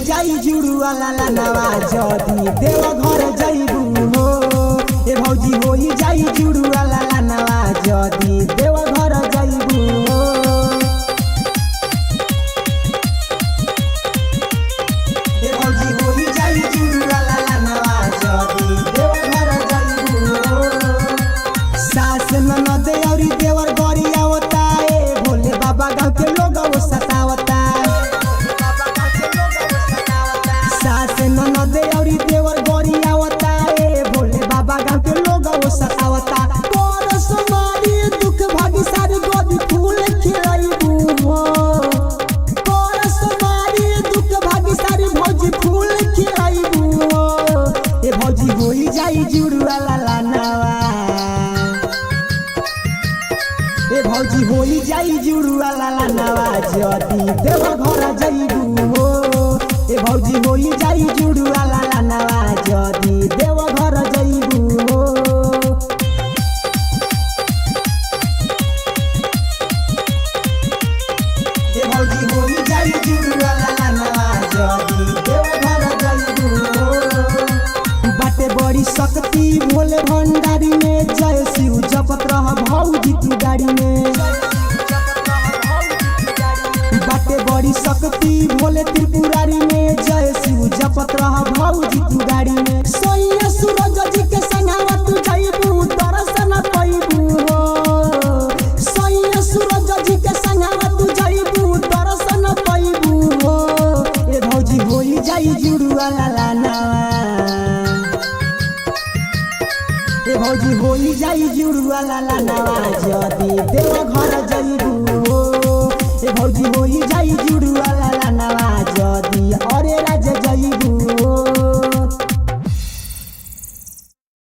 जाई जुड़ुआ लाला नवा जदी देव घर जइबू हो। ए भौजी होई जाई जुड़ुआ लाला नवा जदी देव घर जइबू हो। ए भौजी होई जाई जुड़ुआ लाला नवा जदी देव घर जइबू हो। सास ननद औरी देवर गरी आवता ए भोले बाबा गाँव के लोग वो सतावता। सास ननद औरी देवर गरी आवता ए भोले बाबा गाँव के लोग वो सतावता। पर समारी दुख भागी सारी गोदी फूल खिलाइबू हो। पर समारी दुख भागी सारी भौजी फूल खिलाइबू हो। ए भौजी होई जाई जुड़ुआ लाला नवा। ए भौजी होई जाई जुड़ुआ लाला नवा जदी देव घर जइबू हो। ए भौजी होई जाई जुड़ुआ लाला नवा जदी देव घर जइबू हो। ए भौजी होई जाई जुड़ुआ लाला नवा जदी देव घर जइबू हो। बाटे बड़ी शक्ति भोले भंडारी में जय शिव जपत रह भौजी तू गाड़ी में। बाटे बड़ी शक्ति भोले त्रिपुरारी में जय शिव जपत रह भौजी तू गाड़ी में। सैया सूरज जी के संगवा तू जइबू दर्शन पाइबू हो। सैया सूरज जी के संगवा तू जइबू दर्शन पाइबू हो। ए भौजी होई जाई जुड़ुआ लाला नवा। ए भौजी होई जाई जुड़ुआ लाला नवा जदी देव घर जइबू हो। ए भौजी होई जाई जुड़ुआ लाला नवा